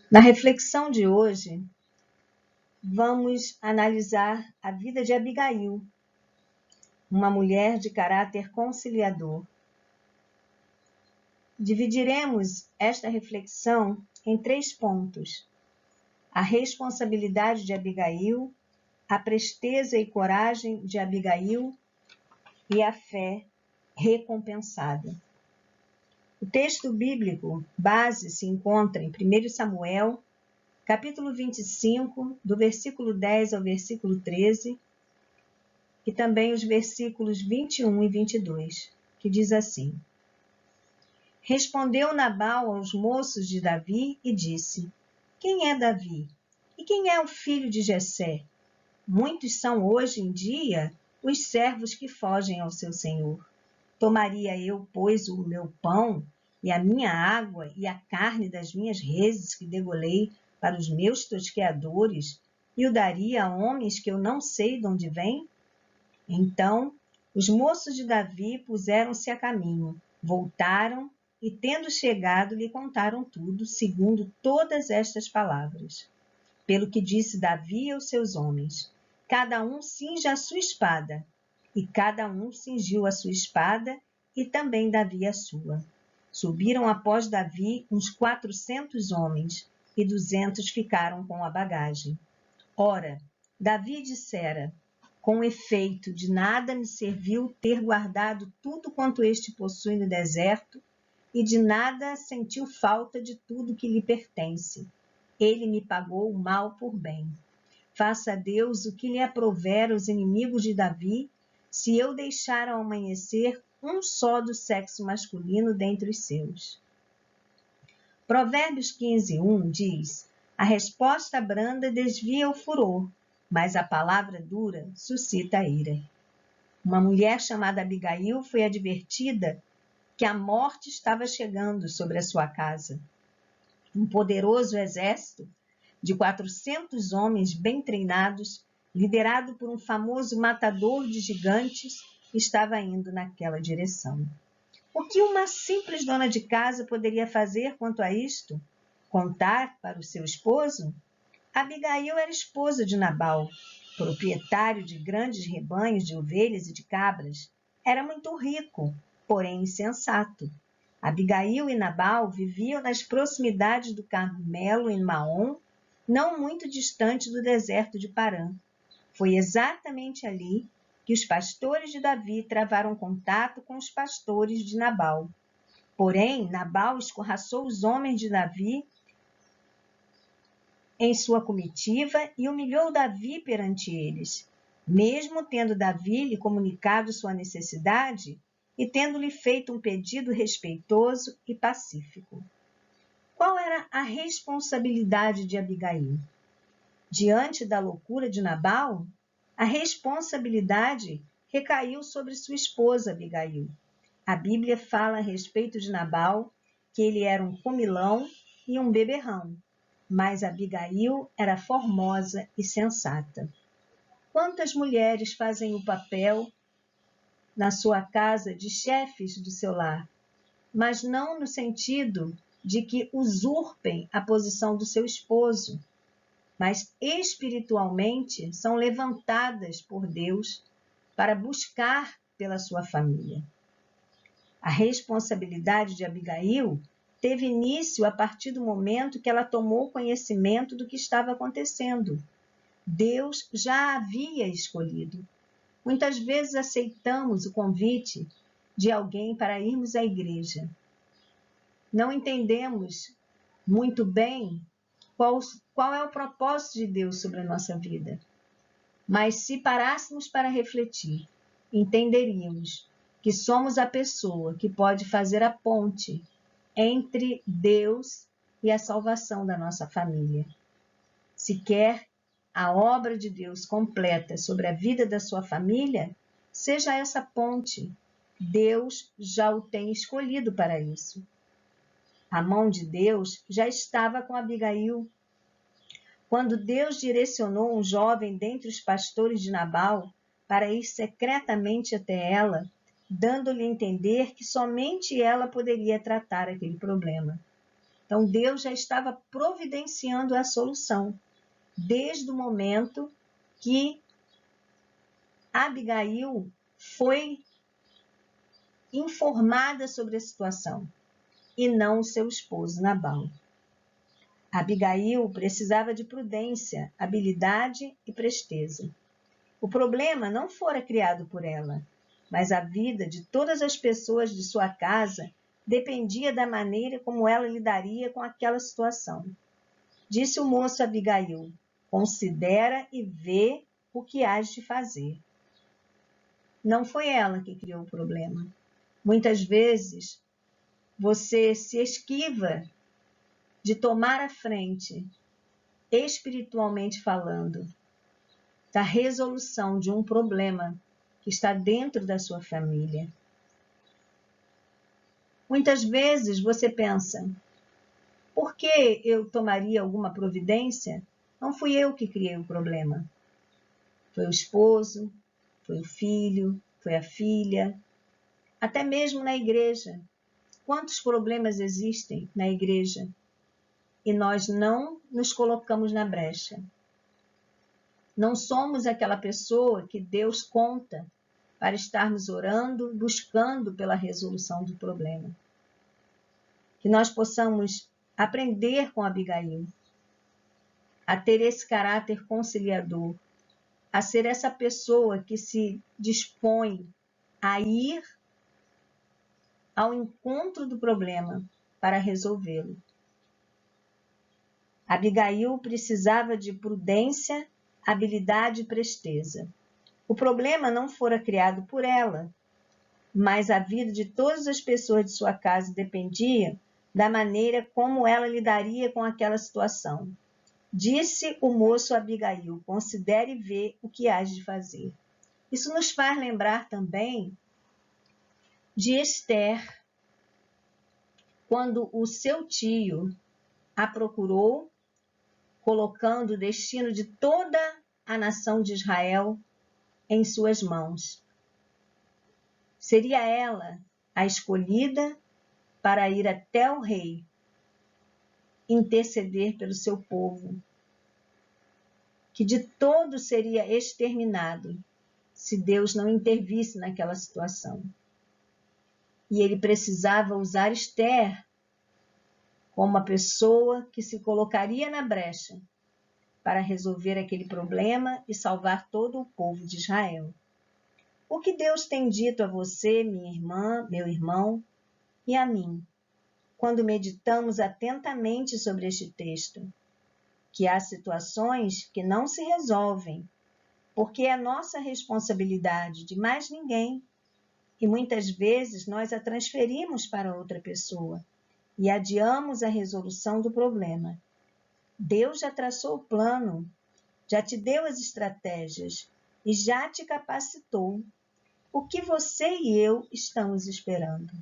Na reflexão de hoje, vamos analisar a vida de Abigail, uma mulher de caráter conciliador. Dividiremos esta reflexão em 3 pontos: a responsabilidade de Abigail, a presteza e coragem de Abigail e a fé recompensada. O texto bíblico base se encontra em 1 Samuel, capítulo 25, do versículo 10 ao versículo 13, e também os versículos 21 e 22, que diz assim: Respondeu Nabal aos moços de Davi e disse: Quem é Davi? E quem é o filho de Jessé? Muitos são hoje em dia os servos que fogem ao seu senhor. Tomaria eu, pois, o meu pão e a minha água e a carne das minhas reses que degolei para os meus tosqueadores e o daria a homens que eu não sei de onde vêm? Então, os moços de Davi puseram-se a caminho, voltaram e, tendo chegado, lhe contaram tudo, segundo todas estas palavras. Pelo que disse Davi aos seus homens: Cada um cinja a sua espada. E cada um cingiu a sua espada, e também Davi a sua. Subiram após Davi uns 400 homens, e 200 ficaram com a bagagem. Ora, Davi dissera: Com efeito, de nada me serviu ter guardado tudo quanto este possui no deserto, e de nada sentiu falta de tudo que lhe pertence. Ele me pagou o mal por bem. Faça a Deus o que lhe aprouver aos inimigos de Davi, se eu deixar ao amanhecer um só do sexo masculino dentre os seus. Provérbios 15:1 diz: A resposta branda desvia o furor, mas a palavra dura suscita a ira. Uma mulher chamada Abigail foi advertida que a morte estava chegando sobre a sua casa. Um poderoso exército de 400 homens bem treinados, liderado por um famoso matador de gigantes, estava indo naquela direção. O que uma simples dona de casa poderia fazer quanto a isto? Contar para o seu esposo? Abigail era esposa de Nabal, proprietário de grandes rebanhos de ovelhas e de cabras. Era muito rico, porém insensato. Abigail e Nabal viviam nas proximidades do Carmelo, em Maom, não muito distante do deserto de Parã. Foi exatamente ali que os pastores de Davi travaram contato com os pastores de Nabal. Porém, Nabal escorraçou os homens de Davi em sua comitiva e humilhou Davi perante eles, mesmo tendo Davi lhe comunicado sua necessidade e tendo-lhe feito um pedido respeitoso e pacífico. Qual era a responsabilidade de Abigail? Diante da loucura de Nabal, a responsabilidade recaiu sobre sua esposa Abigail. A Bíblia fala a respeito de Nabal que ele era um comilão e um beberrão, mas Abigail era formosa e sensata. Quantas mulheres fazem o papel na sua casa de chefes do seu lar, mas não no sentido de que usurpem a posição do seu esposo, mas espiritualmente são levantadas por Deus para buscar pela sua família. A responsabilidade de Abigail teve início a partir do momento que ela tomou conhecimento do que estava acontecendo. Deus já a havia escolhido. Muitas vezes aceitamos o convite de alguém para irmos à igreja. Não entendemos muito bem qual é o propósito de Deus sobre a nossa vida. Mas se parássemos para refletir, entenderíamos que somos a pessoa que pode fazer a ponte entre Deus e a salvação da nossa família. Se quer a obra de Deus completa sobre a vida da sua família, seja essa ponte. Deus já o tem escolhido para isso. A mão de Deus já estava com Abigail. Quando Deus direcionou um jovem dentre os pastores de Nabal para ir secretamente até ela, dando-lhe a entender que somente ela poderia tratar aquele problema. Então, Deus já estava providenciando a solução, desde o momento que Abigail foi informada sobre a situação, e não o seu esposo Nabal. Abigail precisava de prudência, habilidade e presteza. O problema não fora criado por ela, mas a vida de todas as pessoas de sua casa dependia da maneira como ela lidaria com aquela situação. Disse o moço a Abigail: considera e vê o que hás de fazer. Não foi ela que criou o problema. Muitas vezes você se esquiva de tomar a frente, espiritualmente falando, da resolução de um problema que está dentro da sua família. Muitas vezes você pensa: por que eu tomaria alguma providência? Não fui eu que criei o problema. Foi o esposo, foi o filho, foi a filha, até mesmo na igreja. Quantos problemas existem na igreja? E nós não nos colocamos na brecha. Não somos aquela pessoa que Deus conta para estarmos orando, buscando pela resolução do problema. Que nós possamos aprender com Abigail a ter esse caráter conciliador, a ser essa pessoa que se dispõe a ir ao encontro do problema para resolvê-lo. Abigail precisava de prudência, habilidade e presteza. O problema não fora criado por ela, mas a vida de todas as pessoas de sua casa dependia da maneira como ela lidaria com aquela situação. Disse o moço a Abigail: considere e vê o que hás de fazer. Isso nos faz lembrar também de Esther, quando o seu tio a procurou, colocando o destino de toda a nação de Israel em suas mãos. Seria ela a escolhida para ir até o rei, interceder pelo seu povo, que de todo seria exterminado se Deus não intervisse naquela situação. E ele precisava usar Esther como uma pessoa que se colocaria na brecha para resolver aquele problema e salvar todo o povo de Israel. O que Deus tem dito a você, minha irmã, meu irmão, e a mim, quando meditamos atentamente sobre este texto? Que há situações que não se resolvem, porque é nossa responsabilidade, de mais ninguém, e muitas vezes nós a transferimos para outra pessoa e adiamos a resolução do problema. Deus já traçou o plano, já te deu as estratégias e já te capacitou. O que você e eu estamos esperando?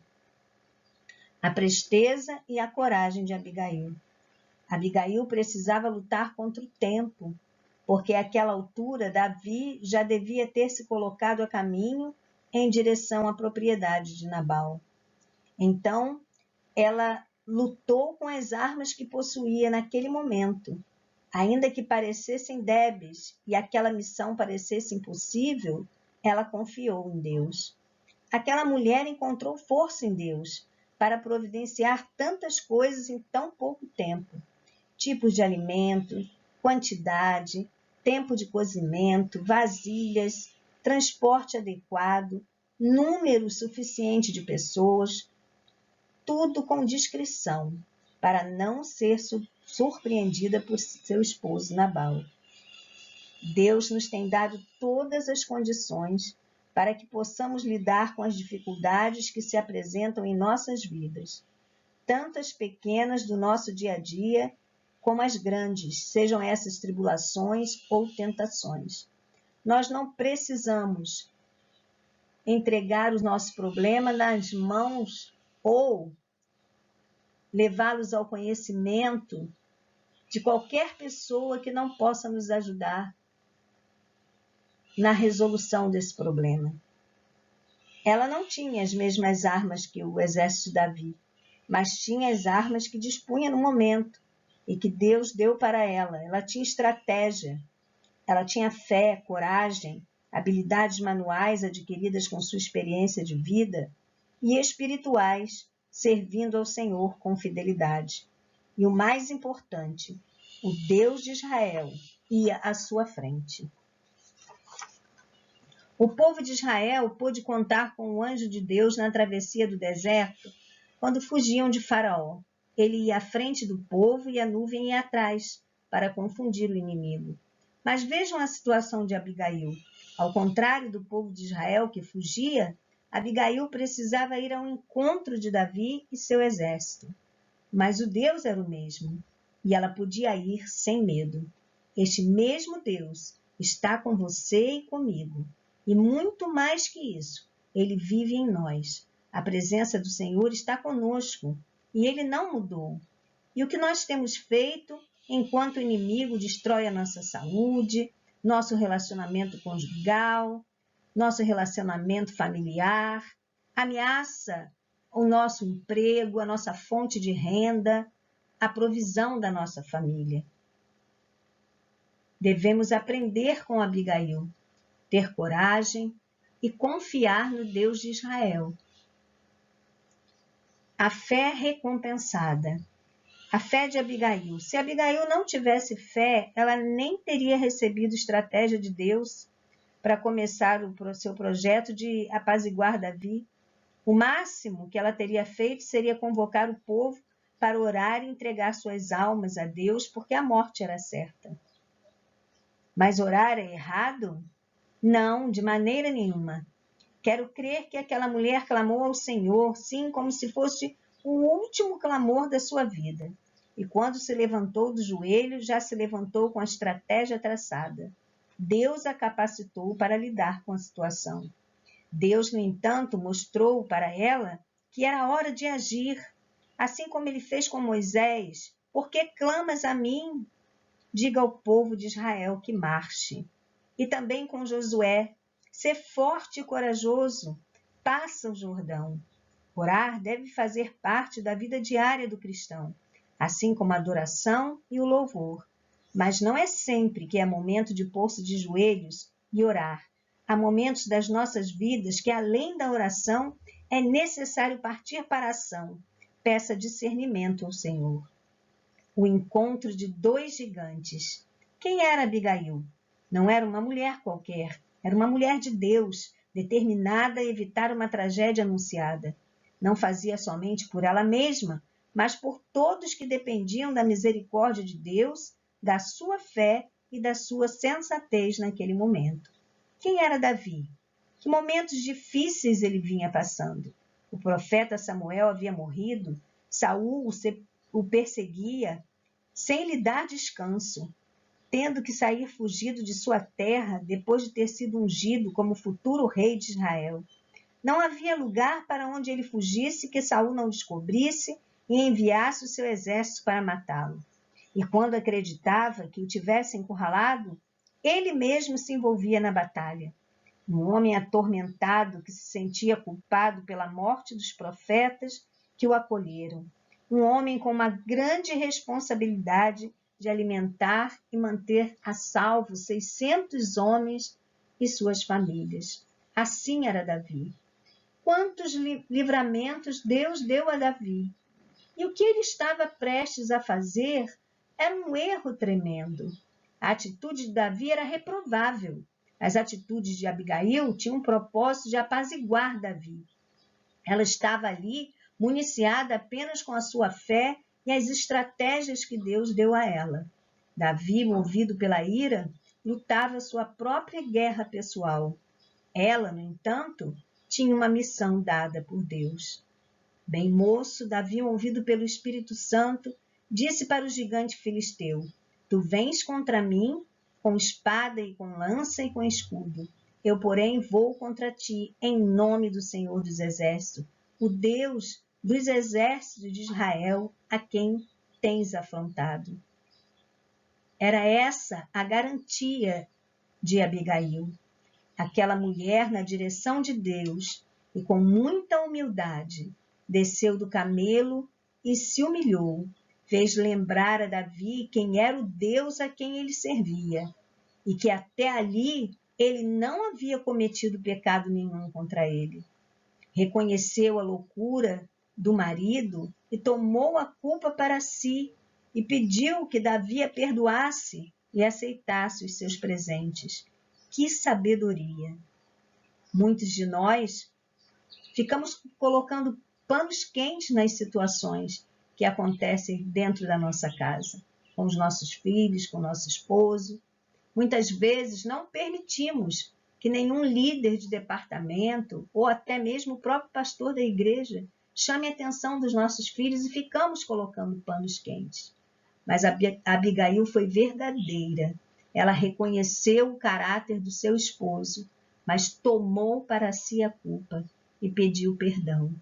A presteza e a coragem de Abigail. Abigail precisava lutar contra o tempo, porque àquela altura Davi já devia ter se colocado a caminho em direção à propriedade de Nabal. Então, ela lutou com as armas que possuía naquele momento. Ainda que parecessem débeis e aquela missão parecesse impossível, ela confiou em Deus. Aquela mulher encontrou força em Deus para providenciar tantas coisas em tão pouco tempo. Tipos de alimento, quantidade, tempo de cozimento, vasilhas, transporte adequado, número suficiente de pessoas, tudo com discrição, para não ser surpreendida por seu esposo Nabal. Deus nos tem dado todas as condições para que possamos lidar com as dificuldades que se apresentam em nossas vidas, tanto as pequenas do nosso dia a dia, como as grandes, sejam essas tribulações ou tentações. Nós não precisamos entregar o nosso problema nas mãos ou levá-los ao conhecimento de qualquer pessoa que não possa nos ajudar na resolução desse problema. Ela não tinha as mesmas armas que o exército de Davi, mas tinha as armas que dispunha no momento e que Deus deu para ela. Ela tinha estratégia, ela tinha fé, coragem, habilidades manuais adquiridas com sua experiência de vida e espirituais, servindo ao Senhor com fidelidade. E o mais importante, o Deus de Israel ia à sua frente. O povo de Israel pôde contar com o anjo de Deus na travessia do deserto quando fugiam de Faraó. Ele ia à frente do povo e a nuvem ia atrás para confundir o inimigo. Mas vejam a situação de Abigail. Ao contrário do povo de Israel que fugia, Abigail precisava ir ao encontro de Davi e seu exército. Mas o Deus era o mesmo, e ela podia ir sem medo. Este mesmo Deus está com você e comigo. E muito mais que isso, ele vive em nós. A presença do Senhor está conosco, e ele não mudou. E o que nós temos feito enquanto o inimigo destrói a nossa saúde, nosso relacionamento conjugal, nosso relacionamento familiar, ameaça o nosso emprego, a nossa fonte de renda, a provisão da nossa família. Devemos aprender com Abigail, ter coragem e confiar no Deus de Israel. A fé recompensada. A fé de Abigail. Se Abigail não tivesse fé, ela nem teria recebido estratégia de Deus para começar o seu projeto de apaziguar Davi. O máximo que ela teria feito seria convocar o povo para orar e entregar suas almas a Deus, porque a morte era certa. Mas orar é errado? Não, de maneira nenhuma. Quero crer que aquela mulher clamou ao Senhor, sim, como se fosse o último clamor da sua vida. E quando se levantou do joelho, já se levantou com a estratégia traçada. Deus a capacitou para lidar com a situação. Deus, no entanto, mostrou para ela que era hora de agir, assim como ele fez com Moisés. Por que clamas a mim? Diga ao povo de Israel que marche. E também com Josué, ser forte e corajoso, passa o Jordão. Orar deve fazer parte da vida diária do cristão, assim como a adoração e o louvor. Mas não é sempre que é momento de pôr-se de joelhos e orar. Há momentos das nossas vidas que, além da oração, é necessário partir para a ação. Peça discernimento ao Senhor. O encontro de dois gigantes. Quem era Abigail? Não era uma mulher qualquer, era uma mulher de Deus, determinada a evitar uma tragédia anunciada. Não fazia somente por ela mesma, mas por todos que dependiam da misericórdia de Deus, da sua fé e da sua sensatez naquele momento. Quem era Davi? Que momentos difíceis ele vinha passando? O profeta Samuel havia morrido, Saul o perseguia, sem lhe dar descanso, tendo que sair fugido de sua terra depois de ter sido ungido como futuro rei de Israel. Não havia lugar para onde ele fugisse que Saul não descobrisse e enviasse o seu exército para matá-lo. E quando acreditava que o tivesse encurralado, ele mesmo se envolvia na batalha. Um homem atormentado que se sentia culpado pela morte dos profetas que o acolheram. Um homem com uma grande responsabilidade de alimentar e manter a salvo 600 homens e suas famílias. Assim era Davi. Quantos livramentos Deus deu a Davi! E o que ele estava prestes a fazer era um erro tremendo. A atitude de Davi era reprovável. As atitudes de Abigail tinham um propósito de apaziguar Davi. Ela estava ali municiada apenas com a sua fé e as estratégias que Deus deu a ela. Davi, movido pela ira, lutava sua própria guerra pessoal. Ela, no entanto, tinha uma missão dada por Deus. Bem moço, Davi, movido pelo Espírito Santo, disse para o gigante filisteu: Tu vens contra mim com espada e com lança e com escudo. Eu, porém, vou contra ti em nome do Senhor dos Exércitos, o Deus dos exércitos de Israel, a quem tens afrontado. Era essa a garantia de Abigail. Aquela mulher, na direção de Deus e com muita humildade, desceu do camelo e se humilhou. Fez lembrar a Davi quem era o Deus a quem ele servia e que até ali ele não havia cometido pecado nenhum contra ele. Reconheceu a loucura do marido e tomou a culpa para si e pediu que Davi a perdoasse e aceitasse os seus presentes. Que sabedoria! Muitos de nós ficamos colocando panos quentes nas situações que acontecem dentro da nossa casa, com os nossos filhos, com o nosso esposo. Muitas vezes não permitimos que nenhum líder de departamento ou até mesmo o próprio pastor da igreja chame a atenção dos nossos filhos e ficamos colocando panos quentes. Mas Abigail foi verdadeira. Ela reconheceu o caráter do seu esposo, mas tomou para si a culpa e pediu perdão.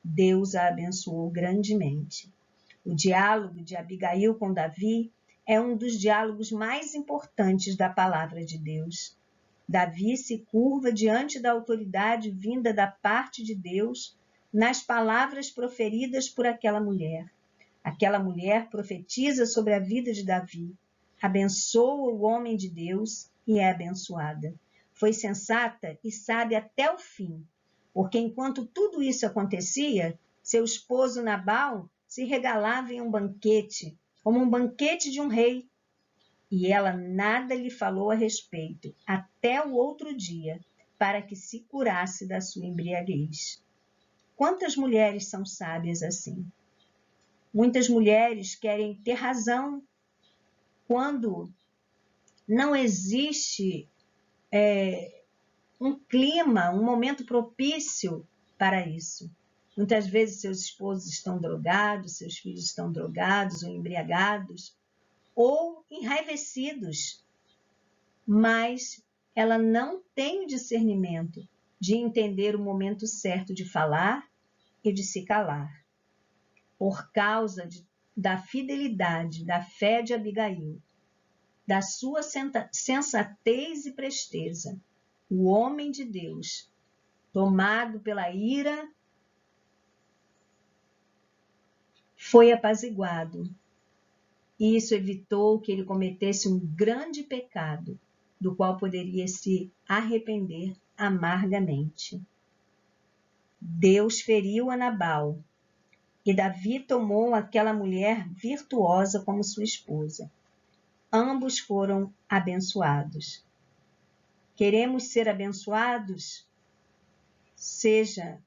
Deus a abençoou grandemente. O diálogo de Abigail com Davi é um dos diálogos mais importantes da palavra de Deus. Davi se curva diante da autoridade vinda da parte de Deus nas palavras proferidas por aquela mulher. Aquela mulher profetiza sobre a vida de Davi, abençoa o homem de Deus e é abençoada. Foi sensata e sábia até o fim, porque enquanto tudo isso acontecia, seu esposo Nabal se regalava em um banquete, como um banquete de um rei, e ela nada lhe falou a respeito, até o outro dia, para que se curasse da sua embriaguez. Quantas mulheres são sábias assim? Muitas mulheres querem ter razão quando não existe um clima, um momento propício para isso. Muitas vezes seus esposos estão drogados, seus filhos estão drogados ou embriagados ou enraivecidos, mas ela não tem o discernimento de entender o momento certo de falar e de se calar. Por causa da fidelidade, da fé de Abigail, da sua sensatez e presteza, o homem de Deus, tomado pela ira, foi apaziguado. E isso evitou que ele cometesse um grande pecado, do qual poderia se arrepender amargamente. Deus feriu a Nabal, e Davi tomou aquela mulher virtuosa como sua esposa. Ambos foram abençoados. Queremos ser abençoados? Seja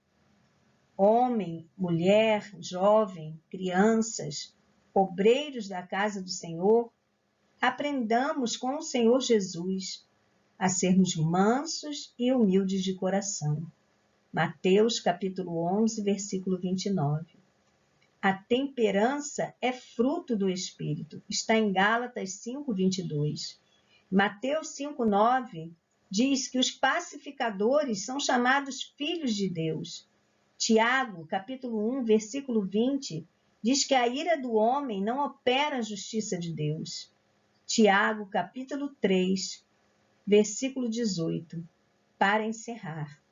homem, mulher, jovem, crianças, obreiros da casa do Senhor, aprendamos com o Senhor Jesus a sermos mansos e humildes de coração. Mateus capítulo 11, versículo 29. A temperança é fruto do Espírito. Está em Gálatas 5, 22. Mateus 5, 9 diz que os pacificadores são chamados filhos de Deus. Tiago, capítulo 1, versículo 20, diz que a ira do homem não opera a justiça de Deus. Tiago, capítulo 3, versículo 18. Para encerrar,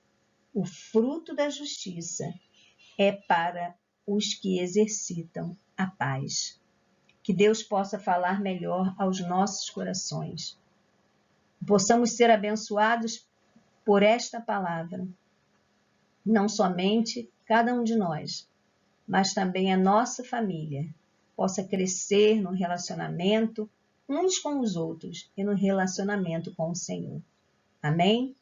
o fruto da justiça é para os que exercitam a paz. Que Deus possa falar melhor aos nossos corações. Possamos ser abençoados por esta palavra. Não somente cada um de nós, mas também a nossa família possa crescer no relacionamento uns com os outros e no relacionamento com o Senhor. Amém?